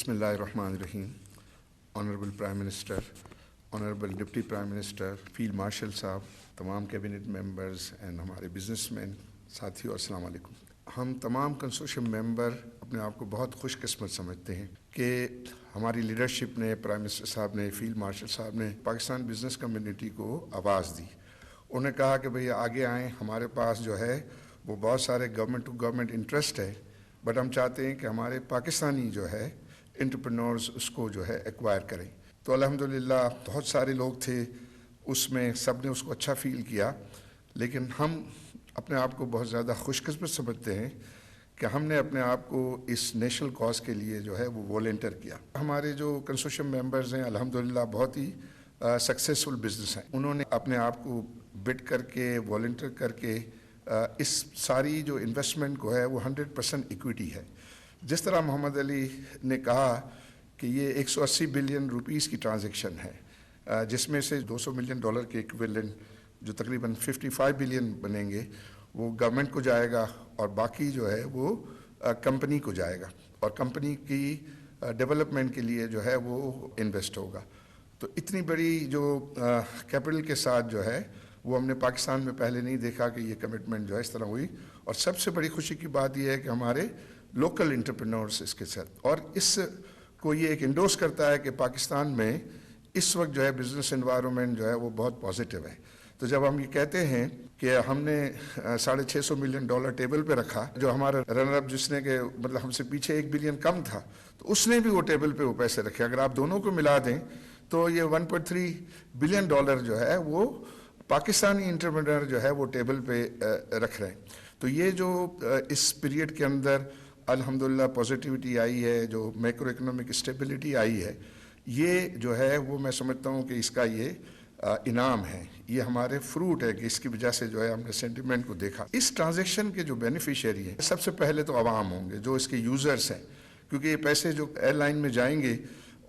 बिस्मिल्लाहिर्रहमानिर्रहीम। Honourable prime minister, honourable deputy prime minister, field marshal साहब, तमाम कैबिनेट मेंबर्स एंड हमारे बिजनेसमैन साथियों, अस्सलाम वालेकुम। हम तमाम कंसोर्शियम मेंबर अपने आप को बहुत खुशकिस्मत समझते हैं कि हमारी लीडरशिप ने, प्राइम मिनिस्टर साहब ने, फील्ड मार्शल साहब ने पाकिस्तान बिज़नेस कम्युनिटी को आवाज़ दी। उन्होंने कहा कि भई आगे आएँ, हमारे पास जो है वो बहुत सारे गवर्नमेंट टू गवर्नमेंट इंटरेस्ट है, बट हम चाहते हैं कि हमारे पाकिस्तानी जो है एंटरप्रेन्योर्स उसको जो है एक्वायर करें। तो अल्हम्दुलिल्लाह बहुत सारे लोग थे उसमें, सब ने उसको अच्छा फ़ील किया, लेकिन हम अपने आप को बहुत ज़्यादा खुशकिस्मत समझते हैं कि हमने अपने आप को इस नेशनल कॉज के लिए जो है वो वॉलंटियर किया। हमारे जो कंसोर्शियम मेंबर्स हैं अल्हम्दुलिल्लाह बहुत ही सक्सेसफुल बिजनेस हैं। उन्होंने अपने आप को बिड करके, वॉलंटियर करके इस सारी जो इन्वेस्टमेंट को है वो 100% इक्विटी है। जिस तरह मोहम्मद अली ने कहा कि ये 180 बिलियन रुपीस की ट्रांजैक्शन है, जिसमें से $200 मिलियन के इक्विवेलेंट जो तकरीबन 55 बिलियन बनेंगे वो गवर्नमेंट को जाएगा और बाकी जो है वो कंपनी को जाएगा और कंपनी की डेवलपमेंट के लिए जो है वो इन्वेस्ट होगा। तो इतनी बड़ी जो कैपिटल के साथ जो है वो हमने पाकिस्तान में पहले नहीं देखा कि ये कमिटमेंट जो है इस तरह हुई। और सबसे बड़ी खुशी की बात ये है कि हमारे लोकल एंटरप्रेन्योर्स इसके साथ, और इसको ये एक इंडोर्स करता है कि पाकिस्तान में इस वक्त जो है बिज़नेस एनवायरनमेंट जो है वो बहुत पॉजिटिव है। तो जब हम ये कहते हैं कि हमने $650 मिलियन टेबल पे रखा, जो हमारा रनर अप जिसने के मतलब हमसे पीछे $1 बिलियन कम था, तो उसने भी वो टेबल पे वो पैसे रखे। अगर आप दोनों को मिला दें तो ये $1.3 बिलियन जो है वो पाकिस्तानी एंटरप्रेन्योर जो है वो टेबल पे रख रहे हैं। तो ये जो इस पीरियड के अंदर अल्हम्दुलिल्लाह पॉजिटिविटी आई है, जो मैक्रो इकोनॉमिक स्टेबिलिटी आई है, ये जो है वो मैं समझता हूँ कि इसका ये इनाम है, ये हमारे फ्रूट है कि इसकी वजह से जो है हमने सेंटिमेंट को देखा। इस ट्रांजैक्शन के जो बेनिफिशियरी हैं सबसे पहले तो आवाम होंगे, जो इसके यूज़र्स हैं, क्योंकि ये पैसे जो एयरलाइन में जाएंगे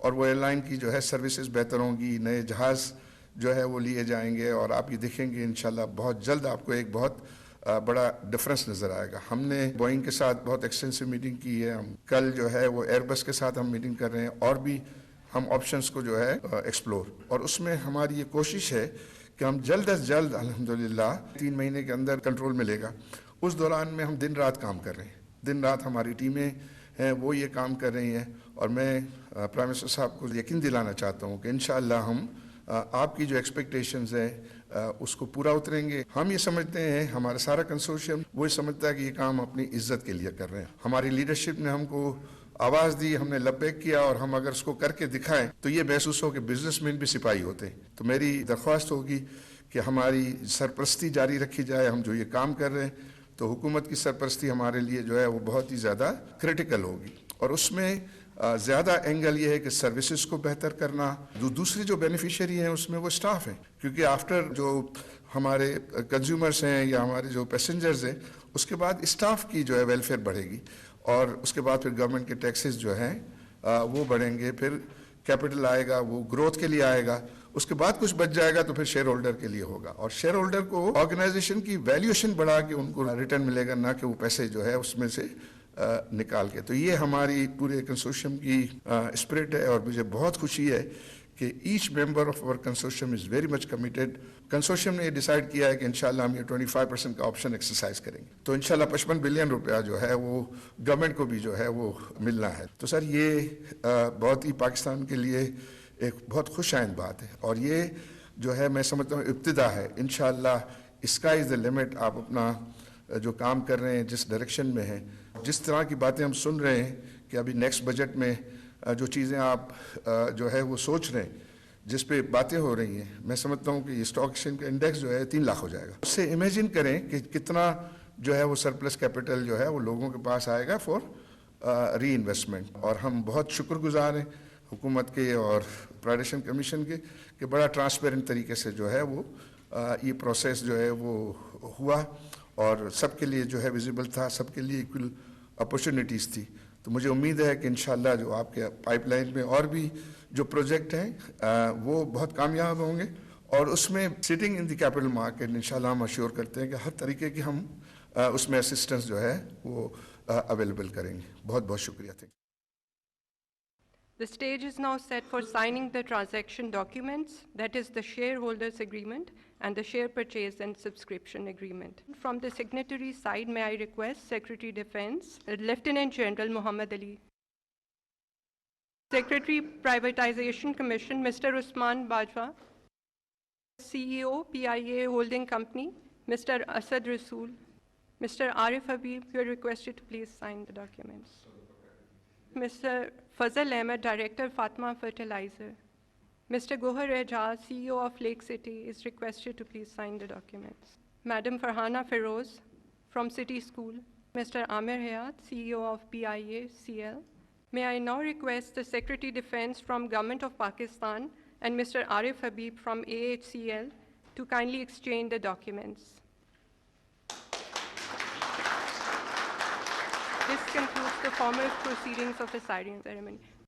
और वो एयरलाइन की जो है सर्विसेज बेहतर होंगी, नए जहाज़ जो है वो लिए जाएंगे और आप ये देखेंगे इंशाल्लाह बहुत जल्द आपको एक बहुत बड़ा डिफरेंस नज़र आएगा। हमने बोइंग के साथ बहुत एक्सटेंसिव मीटिंग की है, हम कल जो है वो एयरबस के साथ हम मीटिंग कर रहे हैं और भी हम ऑप्शंस को जो है एक्सप्लोर, और उसमें हमारी ये कोशिश है कि हम जल्द अज जल्द अल्हम्दुलिल्लाह 3 महीने के अंदर कंट्रोल में लेगा। उस दौरान में हम दिन रात काम कर रहे हैं, दिन रात हमारी टीमें हैं वो ये काम कर रही हैं, और मैं प्राइम मिनिस्टर साहब को यकीन दिलाना चाहता हूँ कि इंशाअल्लाह हम आपकी जो एक्सपेक्टेशंस है उसको पूरा उतरेंगे। हम ये समझते हैं, हमारा सारा कंसोर्शियम वो समझता है कि ये काम अपनी इज्जत के लिए कर रहे हैं। हमारी लीडरशिप ने हमको आवाज़ दी, हमने लब्बैक किया, और हम अगर उसको करके दिखाएं तो ये महसूस हो कि बिजनेसमैन भी सिपाही होते हैं। तो मेरी दरख्वास्त होगी कि हमारी सरपरस्ती जारी रखी जाए। हम जो ये काम कर रहे हैं तो हुकूमत की सरपरस्ती हमारे लिए जो है वो बहुत ही ज़्यादा क्रिटिकल होगी, और उसमें ज़्यादा एंगल ये है कि सर्विसेज को बेहतर करना। जो दूसरी जो बेनिफिशियरी हैं उसमें वो स्टाफ हैं, क्योंकि आफ्टर जो हमारे कंज्यूमर्स हैं या हमारे जो पैसेंजर्स हैं, उसके बाद स्टाफ की जो है वेलफेयर बढ़ेगी, और उसके बाद फिर गवर्नमेंट के टैक्सेस जो हैं वो बढ़ेंगे, फिर कैपिटल आएगा, वो ग्रोथ के लिए आएगा, उसके बाद कुछ बच जाएगा तो फिर शेयर होल्डर के लिए होगा, और शेयर होल्डर को ऑर्गेनाइजेशन की वैल्यूएशन बढ़ा के उनको रिटर्न मिलेगा, ना कि वो पैसे जो है उसमें से निकाल के। तो ये हमारी पूरे कंसोर्शियम की स्पिरिट है, और मुझे बहुत खुशी है कि each member of our consortium is very much committed. Consortium ने ये डिसाइड किया है कि इंशाल्लाह हम ये 25% का ऑप्शन एक्सरसाइज करेंगे, तो इंशाल्लाह $55 बिलियन जो है वो गवर्नमेंट को भी जो है वो मिलना है। तो सर ये बहुत ही पाकिस्तान के लिए एक बहुत खुश आइंद बात है, और ये जो है मैं समझता हूँ इब्तिदा है। इंशाल्लाह स्काई इज़ द लिमिट। आप अपना जो काम कर रहे हैं, जिस डायरेक्शन में है, जिस तरह की बातें हम सुन रहे हैं कि अभी नेक्स्ट बजट में जो चीज़ें आप जो है वो सोच रहे हैं, जिस पे बातें हो रही हैं, मैं समझता हूँ कि स्टॉक एक्सचेंज का इंडेक्स जो है 3 लाख हो जाएगा। उससे इमेजिन करें कि कितना जो है वो सरप्लस कैपिटल जो है वो लोगों के पास आएगा फॉर री इन्वेस्टमेंट। और हम बहुत शुक्रगुजार हैं हुकूमत के और प्राइवेटाइजेशन कमीशन के कि बड़ा ट्रांसपेरेंट तरीके से जो है वो ये प्रोसेस जो है वो हुआ, और सबके लिए जो है विजिबल था, सबके लिए इक्वल अपॉर्चुनिटीज़ थी। तो मुझे उम्मीद है कि इंशाल्लाह जो आपके पाइपलाइन में और भी जो प्रोजेक्ट हैं वो बहुत कामयाब होंगे, और उसमें sitting in the capital market इंशाल्लाह हम अश्योर करते हैं कि हर तरीके की हम उसमें असिस्टेंस जो है वो अवेलेबल करेंगे। बहुत बहुत शुक्रिया। Thank you. The stage is now set for signing the transaction documents, that is the shareholders agreement and the share purchase and subscription agreement. From the signatory side, may I request Secretary Defense, Lieutenant General Muhammad Ali. Secretary Privatization Commission, Mr. Usman Bajwa. CEO, PIA Holding Company, Mr. Asad Rasool. Mr. Arif Habib, you are requested to please sign the documents. Mr. Fazal Ahmed, Director, Fatma Fertilizer. Mr. Gohar Ejaz, CEO of Lake City, is requested to please sign the documents. Madam Farhana Feroz from City School. Mr. Amir Hayat, CEO of PIA CL. May I now request the Secretary Defense from Government of Pakistan and Mr. Arif Habib from AHCL to kindly exchange the documents. This concludes the formal proceedings of the signing ceremony.